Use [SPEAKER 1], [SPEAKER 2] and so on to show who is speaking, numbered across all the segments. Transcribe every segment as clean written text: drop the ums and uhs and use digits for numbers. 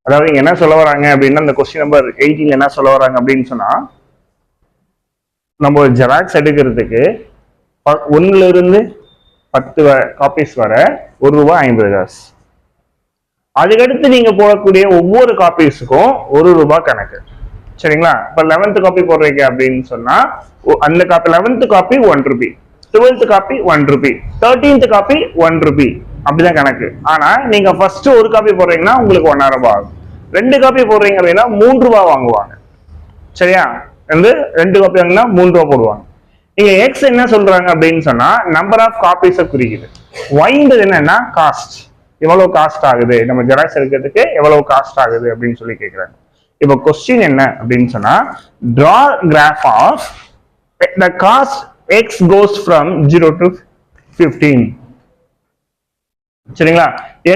[SPEAKER 1] அதாவது இங்க என்ன சொல்ல வராங்க அப்படின்னா, இந்த கொஸ்டின் நம்பர் 18 என்ன சொல்ல வராங்க அப்படின்னு சொன்னா, நம்ம ஜெராக்ஸ் எடுக்கிறதுக்கு 1ல இருந்து 10 காப்பீஸ் வர ₹1.50. அதுக்கடுத்து நீங்க போடக்கூடிய ஒவ்வொரு காப்பீஸுக்கும் ₹1 கணக்கு. சரிங்களா? இப்ப 11th காப்பி போடுறீங்க அப்படின்னு சொன்னா அந்த copy 11th copy ₹1, 12th copy ₹1, 13th copy ₹1 அப்படிதான் கணக்கு. ஆனா நீங்க ஃபர்ஸ்ட் ஒரு காப்பி போடுறீங்கன்னா உங்களுக்கு ₹1.50 ஆகும். 2 காப்பி போடுறீங்க அப்படின்னா ₹3 வாங்குவாங்க. சரியா? வந்து 2 காப்பி வாங்கினா ₹3 போடுவாங்க. இங்க எக்ஸ் என்ன சொல்றாங்க அப்படின்னு சொன்னா நம்பர் ஆஃப் காப்பீஸை குறிக்குது. ஒய்ன்றது என்னன்னா காஸ்ட், எவ்வளவு காஸ்ட் ஆகுது, நம்ம ஜெராக்ஸ் எடுக்கிறதுக்கு எவ்வளவு காஸ்ட் ஆகுது அப்படின்னு சொல்லி கேட்கிறாங்க. இப்போ கொஸ்டின் என்ன அப்படின்னு சொன்னா, draw graph of the cost x goes from 0 to 15. சரிங்களா?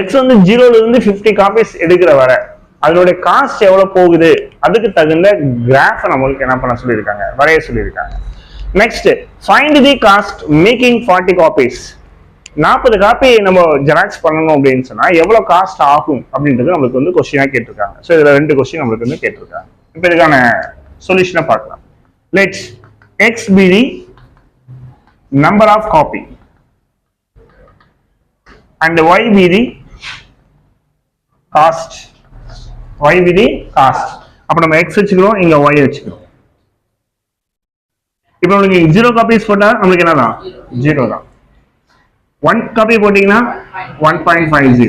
[SPEAKER 1] x வந்து 0ல இருந்து 50 காப்பீஸ் எடுக்கிற வர அதனுடைய காஸ்ட் எவ்வளவு போகுது, அதுக்கு தகுந்த கிராஃப் நம்மளுக்கு என்ன பண்ண சொல்லியிருக்காங்க, வரைய சொல்லியிருக்காங்க. Next, find the cost making 40 copies. 40 copy நம்ம ஜெராக்ஸ் பண்ணணும் அப்படின்னு சொன்னா எவ்வளவு காஸ்ட் ஆகும் அப்படின்றது நம்மளுக்கு வந்து கொஸ்டினா கேட்டிருக்காங்க. ஸோ இதுல 2 கொஸ்டின் நம்மளுக்கு வந்து கேட்டிருக்காங்க. இப்போ இதுக்கான சொல்யூஷனை பார்க்கலாம். Let's X be the number of copy and Y be the cost. Y be the cost. அப்ப நம்ம எக்ஸ் வச்சுக்கிறோம், இங்க ஒய் வச்சுக்கிறோம். இப்போ உங்களுக்கு 0 காப்பீஸ் போட்டா நம்மளுக்கு என்னதான் 0 தான். 1 காப்பி போட்டீங்கன்னா 1.50.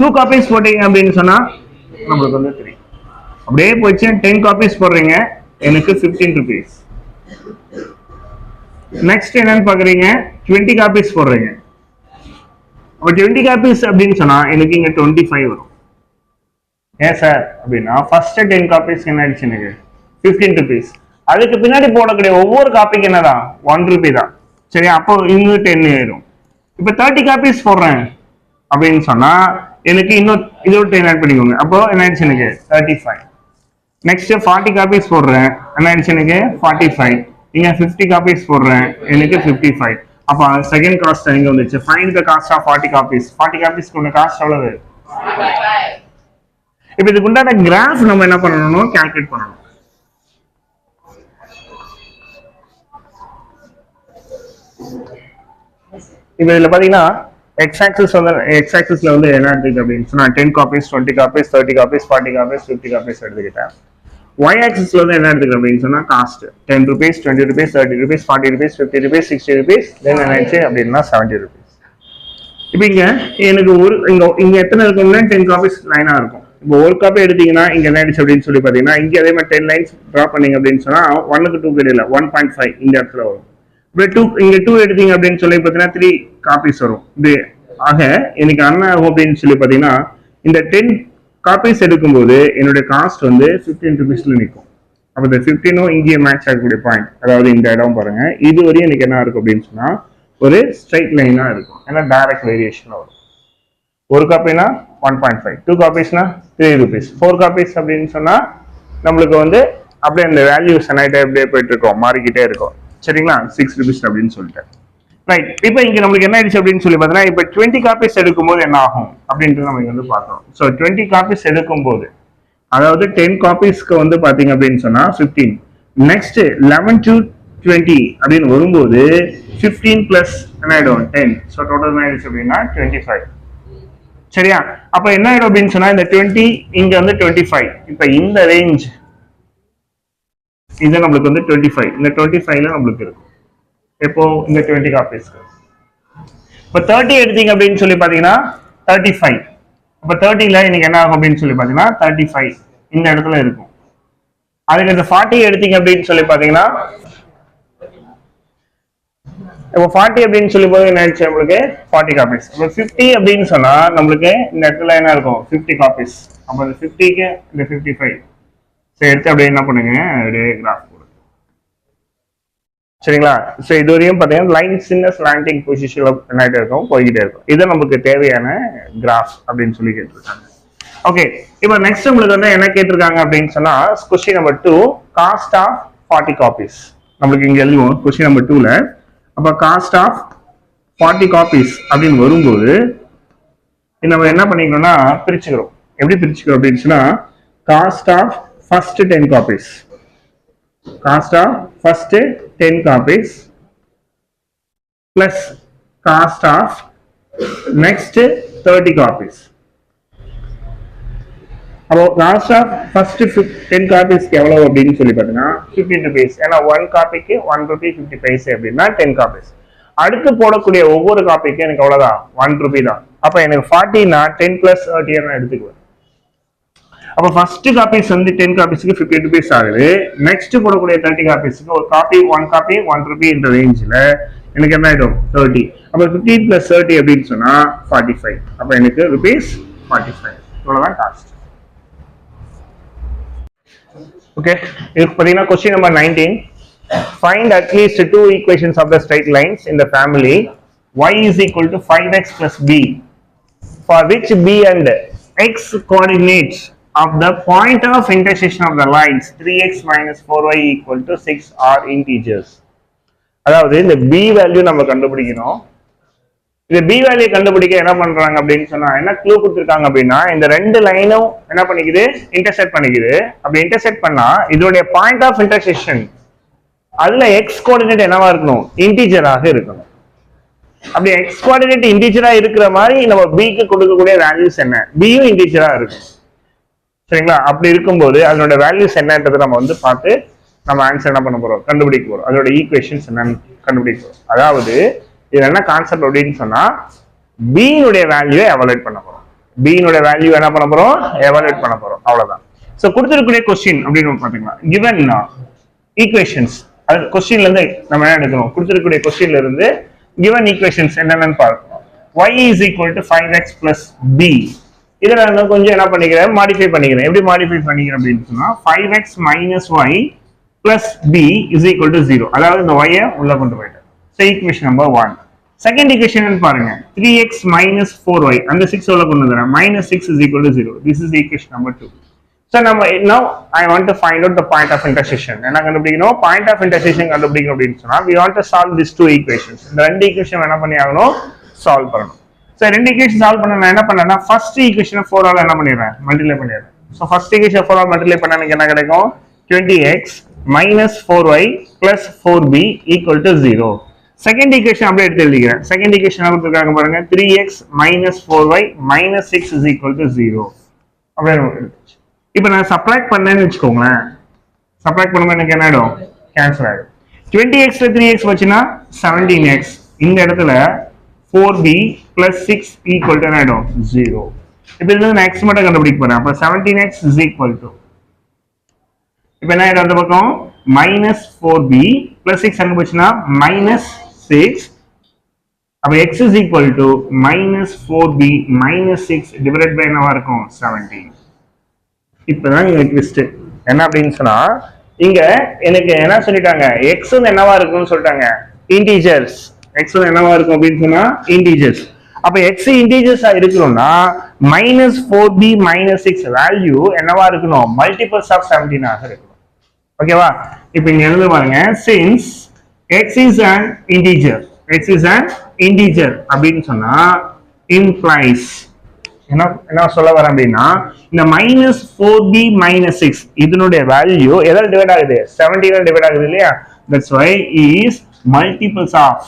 [SPEAKER 1] 2 காப்பீஸ் போட்டீங்க அப்படின்னு சொன்னா நம்மளுக்கு வந்து 3. அப்படியே போச்சு. 10 காப்பீஸ் போடுறீங்க, எனக்கு ₹15. நெக்ஸ்ட் என்னன்னு பாக்குறீங்க, 20 காப்பீஸ் போடுறீங்க. அப்ப 20 காப்பீஸ் அப்படின்னு சொன்னா எனக்கு இங்க 25 வரும். ஏன் சார் அப்படின்னா ஃபர்ஸ்ட் 10 காப்பீஸ் என்ன ஆயிடுச்சு, எனக்கு ₹15. அதுக்கு பின்னாடி போடக்கூடிய ஒவ்வொரு காப்பிக்கு என்னதான் ₹1 தான். சரி, அப்போ இன்னும் 10 ஆயிடும். இப்ப 30 காப்பீஸ் போடுறேன் அப்படின்னு சொன்னா எனக்கு இன்னும் இதோட 10 ஆட் பண்ணிக்கோங்க. அப்போ என்ன ஆயிடுச்சு, எனக்கு 35. நெக்ஸ்ட் 40 காப்பீஸ் போடுறேன், என்ன ஆயிடுச்சு, எனக்கு 45. இங்க 50 காப்பீஸ் போடுறேன், எனக்கு 55. அப்ப செகண்ட் காஸ்ட் எங்க வந்துச்சு, find the cost of 40 copies. 40 காப்பீஸ்க்கு உள்ள காஸ்ட் எவ்வளவு? 45. இப்போ இதுக்கு உண்டான கிராஃப் நம்ம என்ன பண்ணணும், கால்குலேட் பண்ணணும். இப்போ இதுல பாத்தீங்கன்னா எக்ஸ் ஆக்சிஸ்ல வந்து என்ன எடுத்துக்கிட்டு அப்படின்னு சொன்னா 10 copies, 20 copies, 30 copies, 40 copies, 50 copies எடுத்துக்கிட்டேன். ஒய் ஆக்சிஸ்ல வந்து என்ன எடுத்துக்கிறேன் அப்படின்னு சொன்னா காஸ்ட் ₹10, ₹20, ₹30, ₹40, ₹50, ₹60, தென் என்ன ஆயிடுச்சு அப்படின்னா ₹70. இப்போ இங்க எனக்கு இங்க எத்தனை இருக்கும்னா 10 காப்பீஸ் லைனா இருக்கும். இப்போ ஒரு காப்பி எடுத்தீங்கன்னா இங்க என்ன ஆயிடுச்சு அப்படின்னு சொல்லி பாத்தீங்கன்னா இங்க அதே மாதிரி 10 லைன்ஸ் டிரா பண்ணீங்க அப்படின்னு சொன்னா 1க்கு 2 கிடையாது 1.5 இந்த இடத்துல வரும். இங்க 2 எடுத்தீங்க அப்படின்னு சொல்லி பாத்தீங்கன்னா 3 காப்பீஸ் வரும். ஆக எனக்கு என்ன ஆகும் அப்படின்னு சொல்லி பாத்தீங்கன்னா இந்த 10 காப்பீஸ் எடுக்கும்போது என்னுடைய காஸ்ட் வந்து ₹15 நிற்கும். அப்ப இந்த 15 இங்கேயே மேட்ச் ஆகக்கூடிய பாயிண்ட், அதாவது இந்த இடம் பாருங்க, இது வரையும் எனக்கு என்ன இருக்கும் அப்படின்னு சொன்னா ஒரு ஸ்ட்ரைட் லைனா இருக்கும். ஏன்னா டைரக்ட் வேரியேஷன் வரும். ஒரு காப்பினா 1.5, 2 காப்பீஸ்னா ₹3, 4 காப்பீஸ் அப்படின்னு சொன்னா நம்மளுக்கு வந்து அப்படியே அந்த வேல்யூஸ் என்னாயிட்டே அப்படியே போயிட்டு இருக்கோம், மாறிக்கிட்டே இருக்கும். சரிங்களா? ₹6 அப்படின்னு சொல்லிட்டு ரைட். இப்போ இங்க நம்மளுக்கு என்ன ஆயிடுச்சு அப்படின்னு சொல்லி பார்த்தீங்கன்னா இப்போ 20 காப்பீஸ் எடுக்கும்போது என்ன ஆகும் அப்படின்ட்டு நம்ம இங்க வந்து பார்த்தோம். ஸோ 20 காப்பீஸ் எடுக்கும்போது அதாவது 10 காப்பீஸ்க்கு வந்து பாத்தீங்க அப்படின்னு சொன்னா 15. நெக்ஸ்ட் 11 to 20 அப்படின்னு வரும்போது 15 பிளஸ் என்ன ஆயிடும் 10. ஸோ டோட்டல் என்ன ஆயிடுச்சு அப்படின்னா 25. சரியா? அப்ப என்ன ஆயிடும் அப்படின்னு சொன்னா இந்த 20 இங்க வந்து 25. இப்ப இந்த ரேஞ்ச் இது நம்மளுக்கு வந்து 25. இந்த 25ல நம்மளுக்கு இருக்கும். எப்போ இந்த 20 காப்பீஸ்க்கு. இப்ப 30 எடுத்தீங்க அப்படின்னு சொல்லி பாத்தீங்கன்னா 35. அப்ப 30ல இன்னைக்கு என்ன ஆகும் அப்படின்னு சொல்லி பாத்தீங்கன்னா 35 இந்த இடத்துல இருக்கும். அதுக்கு இந்த 40 எடுத்தீங்க அப்படின்னு சொல்லி பாத்தீங்கன்னா இப்போ 40 அப்படின்னு சொல்லி போது என்ன ஆயிடுச்சு நம்மளுக்கு 40 காப்பீஸ். இப்போ 50 அப்படின்னு சொன்னா நம்மளுக்கு இந்த இடத்துல என்ன இருக்கும் 50 காப்பீஸ். அப்போ இந்த 50க்கு இந்த 55 எடுத்து அப்படியே என்ன பண்ணுங்க அப்படியே கிராஃப் போடுங்க. சரிங்களா? ஸோ இது வரையும் பார்த்தீங்கன்னா லைன் சின்ன ஸ்லாண்டிங் பொசிஷன்ல என்ன இருக்கும் போய்கிட்டே இருக்கும். இது நமக்கு தேவையான கிராஃப் அப்படின்னு சொல்லி கேட்டிருக்காங்க. ஓகே, இப்போ நெக்ஸ்ட் உங்களுக்கு வந்து என்ன கேட்டிருக்காங்க அப்படின்னு சொன்னா question number 2 cost of 40 copies. நம்மளுக்கு இங்க எழுதுவோம் கொஸ்டின் நம்பர் 2ல. அப்ப காஸ்ட் ஆஃப் 40 காப்பீஸ் அப்படின்னு வரும்போது நம்ம என்ன பண்ணிக்கணும்னா பிரிச்சுக்கிறோம். எப்படி பிரிச்சுக்கிறோம் அப்படின்னா cost of first 10 copies, cost of first 10 copies plus cost of next 30 copies. அப்போ காஸ்ட் ஆஃப் ஃபர்ஸ்ட் 10 காப்பீஸ்க்கு எவ்வளவு அப்படின்னு சொல்லி பார்த்தீங்கன்னா 15 rupees. ஏன்னா 1 காப்பிக்கு 1 rupee 50 paise அப்படின்னா 10 காப்பீஸ். அடுத்து போடக்கூடிய ஒவ்வொரு காப்பிக்கும் எனக்கு எவ்வளவுதான் 1 rupee தான். அப்ப எனக்கு 40னா 10 plus 30 நான் எடுத்துக்குவேன். அப்ப ஃபர்ஸ்ட் காப்பீஸ் வந்து 10 காப்பீஸ்க்கு 15 rupees ஆகுது. நெக்ஸ்ட் போடக்கூடிய 30 காப்பீஸ்க்கு ஒரு காப்பி 1 காப்பி 1 rupee இந்த ரேஞ்சில் எனக்கு என்ன ஆயிடும் 30. அப்ப 15 plus 30 அப்படின்னு சொன்னா 45. அப்ப எனக்கு rupees 45 இவ்வளவுதான் காஸ்ட். ஓகே, இப்போ பாத்தீங்கன்னா question number 19. Find at least 2 equations of the straight lines in the family y is equal to 5x plus b for which b and x coordinates of the point of intersection of the lines 3x minus 4y equal to 6 are integers. அதாவது இந்த b value நம்ம கண்டுபிடிக்கணும். இந்த b value கண்டுபிடிக்க என்ன பண்றாங்க அப்படின்னு சொன்னா என்ன க்ளூ கொடுத்திருக்காங்க அப்படின்னா இந்த ரெண்டு லைனும் என்ன பண்ணிக்குது இன்டர்செக்ட் பண்ணிக்குது. அப்படி இன்டர்செக்ட் பண்ணா இதோட பாயிண்ட் ஆஃப் இன்டர்செக்ஷன் அதுல எக்ஸ் கோஆர்டினேட் என்னவா இருக்கணும் இன்டிஜராக இருக்கணும். அப்படி எக்ஸ் கோஆர்டினேட் இன்டிஜரா இருக்கிற மாதிரி நம்ம பிக்கு கொடுக்கக்கூடிய வேல்யூஸ் என்ன பியும் இன்டிஜரா இருக்கும். சரிங்களா? அப்படி இருக்கும்போது அதனோட வேல்யூஸ் என்னன்றதை நம்ம வந்து பார்த்து நம்ம ஆன்சர் என்ன பண்ண போறோம் கண்டுபிடிக்க போறோம். அதோட ஈக்குவேஷன்ஸ் என்னன்னு கண்டுபிடிக்க போறோம். அதாவது இது என்ன கான்செப்ட் அப்படின்னு சொன்னா பியினுடைய வேல்யூவை எவாலுவேட் பண்ண போறோம். பியினுடைய வேல்யூ என்ன பண்ண போறோம் எவாலுவேட் பண்ண போறோம். அவ்வளவுதான். சோ கொடுத்திருக்கக்கூடிய கொஸ்டின் அப்படின்னு பாத்தீங்கன்னா given ஈக்குவேஷன்ஸ் அது கொஸ்டின்ல இருந்து நம்ம என்ன எடுக்கணும் கொடுத்திருக்கக்கூடிய கொஸ்டின்ல இருந்து given ஈக்குவேஷன்ஸ் என்னன்னு பார்க்கணும். y is equal to 5x plus b. இதுல நான் கொஞ்சம் என்ன பண்ணிக்கிறேன் மாடிஃபை பண்ணிக்கிறேன். எப்படி மாடிஃபை பண்ணிக்கிறேன் அப்படின்னு சொன்னா 5x minus y plus b is equal to 0. அதாவது இந்த y உள்ள கொண்டு போயிட்டேன். So equation number 1. Second equation பாருங்க 3x minus 4y அந்த 6 உள்ள கொண்டு வரேன் minus 6 is equal to 0. This is the equation number 2. So now I want to find out the point of intersection. என்ன கண்டுபிடிக்கணும் point of intersection கண்டுபிடிக்கணும் அப்படின்னு சொன்னா we want to solve these two equations. இந்த ரெண்டு ஈக்குவேஷன் என்ன பண்ணி ஆகணும் சால்வ் பண்ணணும். சோ ரெண்டு ஈக்குவேஷன் சால்வ் பண்ண நான் என்ன பண்ணேன்னா ஃபர்ஸ்ட் ஈக்குவேஷனை 4 ஆல என்ன பண்ணிடுறேன் மல்டிப்ளை பண்ணிடுறேன். சோ ஃபர்ஸ்ட் ஈக்குவேஷன் 4 ஆல மல்டிப்ளை பண்ணா எனக்கு என்ன கிடைக்கும் 20x minus 4y plus 4b equal to 0. Second equation அப்படியே எடுத்து எழுதிக்கிறேன். செகண்ட் ஈக்குவேஷன் என்ன கொடுத்திருக்காங்க பாருங்க 3x minus 4y minus 6 is equal to 0. அப்படியே இப்போ நான் சப்ட்ராக்ட் பண்ணேன்னு வெச்சுக்கோங்களேன். சப்ட்ராக்ட் பண்ணும்போது எனக்கு என்ன ஆயிடும் கேன்சல் ஆயிடும். 20x ல 3x வச்சுனா 17x. இந்த இடத்துல 4b plus 6 equal to என்ன ஆயிடும் 0. இப்போ இதுல நான் x மட்டும் கண்டுபிடிக்க போறேன். அப்ப 17x is equal to இப்போ என்ன ஆயிடும் அந்த பக்கம் minus 4b plus 6 அங்க போச்சுனா minus 6. அப்ப x is equal to minus 4b minus 6 divided by என்னவா இருக்கும் 17. இப்பதான் இங்க ட்விஸ்ட் என்ன அப்படின்னு சொன்னா இங்க எனக்கு என்ன சொல்லிட்டாங்க x என்னவா இருக்கும்னு சொல்லிட்டாங்க இன்டிஜர்ஸ். x என்னவா இருக்கும் அப்படின்னு சொன்னா இன்டிஜர்ஸ். அப்ப x இன்டிஜர்ஸா இருக்கணும்னா minus 4b minus 6 வேல்யூ என்னவா இருக்கணும் மல்டிபிள்ஸ் ஆஃப் 17 ஆக இருக்கணும். ஓகேவா? இப்போ இங்க எழுத பாருங்க since x is an integer அப்படின்னு சொன்னா implies என்ன சொல்ல வரேன் அப்படின்னா இந்த minus 4b minus 6 இதனுடைய வேல்யூ எதால டிவைட் ஆகுது 17 ஆல டிவைட் ஆகுது இல்லையா? that's why is multiples of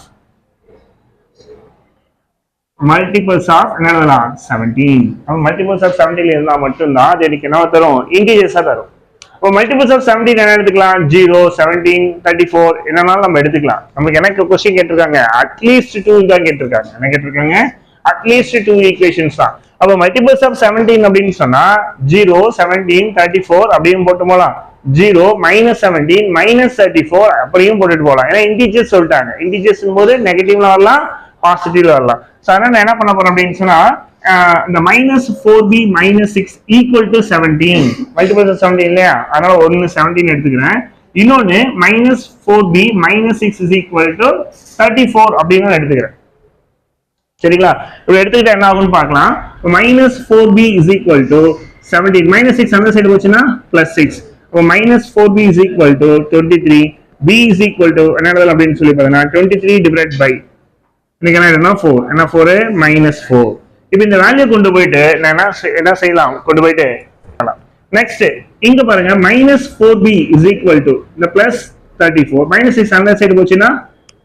[SPEAKER 1] என்னதுலாம் 17. அப்ப multiples of 17 இருந்தா மட்டும் தான் அது எனக்கு என்ன தரும் இன்டிஜர்ஸா தரும். இப்போ multiples of 17 என்ன எடுத்துக்கலாம் 0 17 34 என்னனாலும் நம்ம எடுத்துக்கலாம். நமக்கு எனக்கு क्वेश्चन கேட்டிருக்காங்க அட்லீஸ்ட் 2 தான் கேட்டிருக்காங்க. என்ன கேட்டிருக்காங்க அட்லீஸ்ட் 2 ஈக்குவேஷன்ஸ் தான். அப்ப மல்டிபிள்ஸ் ஆஃப் 17 அப்படின்னு சொன்னா 0 17 34 அப்படியும் போட்டு போலாம். 0 -17 -34 அப்படியும் போட்டுட்டு போலாம். ஏன்னா இன்டிஜர்ஸ் சொல்லிட்டாங்க. இன்டிஜர்ஸ் போது நெகட்டிவ்ல வரலாம் பாசிட்டிவ்ல வரலாம். சோ அதனால என்ன பண்ண போறோம் அப்படின்னு சொன்னா இந்த -4b -6 equal to 17 multiples of 17 இல்லையா? அதனால ஒன்னு 17 எடுத்துக்கிறேன். இன்னொன்னு -4b -6 is equal to 34 அப்படின்னு எடுத்துக்கிறேன். சரிங்களா? இப்போ எடுத்துக்கிட்டா என்ன ஆகும்னு பார்க்கலாம். -4b is equal to 17 -6 அந்த சைடு போச்சுன்னா +6. அப்போ -4b is equal to 23. b is equal to என்னது அப்படின்னு சொல்லி பார்த்தீங்கன்னா 23 divided by இன்னைக்கு என்ன 4 என்ன 4 -4 இப்போ இந்த வேல்யூ கொண்டு போயிட்டு நான் என்ன செய்யலாம், கொண்டு போயிட்டு நெக்ஸ்ட் இங்க பாருங்க -4b is equal to இந்த +34 -6 அந்த சைடு போச்சுன்னா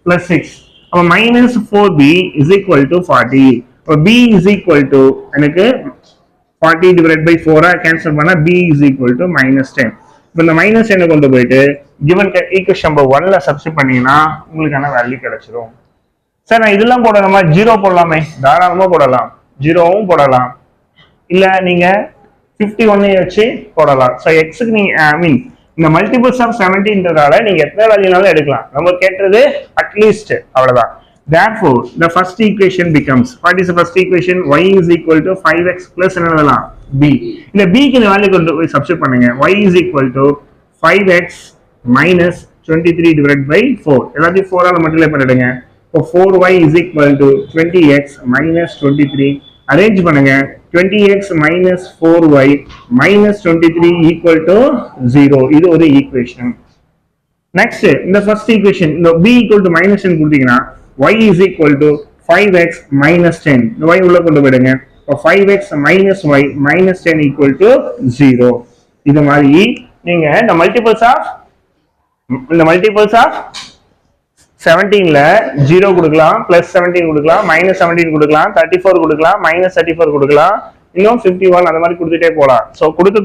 [SPEAKER 1] +6. அப்ப -4b is equal to 40. அப்ப b is equal to எனக்கு 40 divided by 4 கேன்சல் பண்ணா b is equal to -10. இப்போ இந்த -10 கொண்டு போயிட்டு given equation number 1ல சப்ஸ்டிட் பண்ணீங்கன்னா உங்களுக்கான வேல்யூ கிடைச்சிரும். சார் நான் இதெல்லாம் போடலாமா, 0 போடலாமே, தாராளமா போடலாம், 0வும் போடலாம், இல்ல நீங்க 51 வச்சு போடலாம். ஸோ எக்ஸுக்கு நீங்க இந்த மல்டிபிள்ஸ் ஆஃப் 70ன்றதால நீங்க எத்தனை வேல்யூனாலும் எடுக்கலாம். நம்ம கேட்டது அட்லீஸ்ட் அவ்வளவுதான். Therefore, the first equation becomes, what is the first equation? Y is equal to 5x plus என்னதுலாம் b. இந்த b க்கு இந்த வேல்யூ கொண்டு போய் சப்ஸ்டிட் பண்ணுங்க. Y is equal to 5x minus 23 divided by 4. எல்லாத்தையும் 4 ஆல மல்டிப்ளை பண்ணிடுங்க. இப்போ 4y is equal to 20x minus 23. Arrange பண்ணுங்க. 20x minus 4y minus 23 equal to 0. இது ஒரு ஈக்குவேஷன். நெக்ஸ்ட் இந்த ஃபர்ஸ்ட் ஈக்குவேஷன் இந்த b equal to -10 கொடுத்தீங்கன்னா y is equal to 5x minus 10. இந்த y உள்ள கொண்டு போயிடுங்க. இப்போ 5x minus y minus 10 equal to 0. இது மாதிரி நீங்க இந்த மல்டிபிள்ஸ் ஆஃப் 17ல 0 கொடுக்கலாம், +17 கொடுக்கலாம், -17 கொடுக்கலாம், 34 கொடுக்கலாம், -34 கொடுக்கலாம், இன்னும் 51 அந்த மாதிரி கொடுத்துட்டே போகலாம். ஸோ கொடுக்க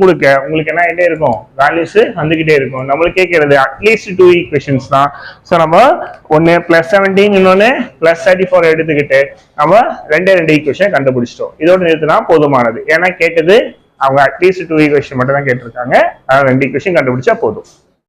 [SPEAKER 1] உங்களுக்கு என்ன ஆகிட்டே இருக்கும், வேல்யூஸ் வந்துகிட்டே இருக்கும். நம்மளுக்கு கேட்கறது அட்லீஸ்ட் 2 ஈக்குவேஷன்ஸ் தான். ஸோ நம்ம ஒன்று +17 இன்னொன்று +34 எடுத்துக்கிட்டு நம்ம ரெண்டு ஈக்குவேஷன் கண்டுபிடிச்சிட்டோம். இதோட நிறுத்தினா போதுமானது. ஏன்னா கேட்டது அவங்க அட்லீஸ்ட் 2 ஈக்குவேஷன் மட்டும் தான் கேட்டிருக்காங்க. அதனால 2 ஈக்குவேஷன் கண்டுபிடிச்சா போதும்.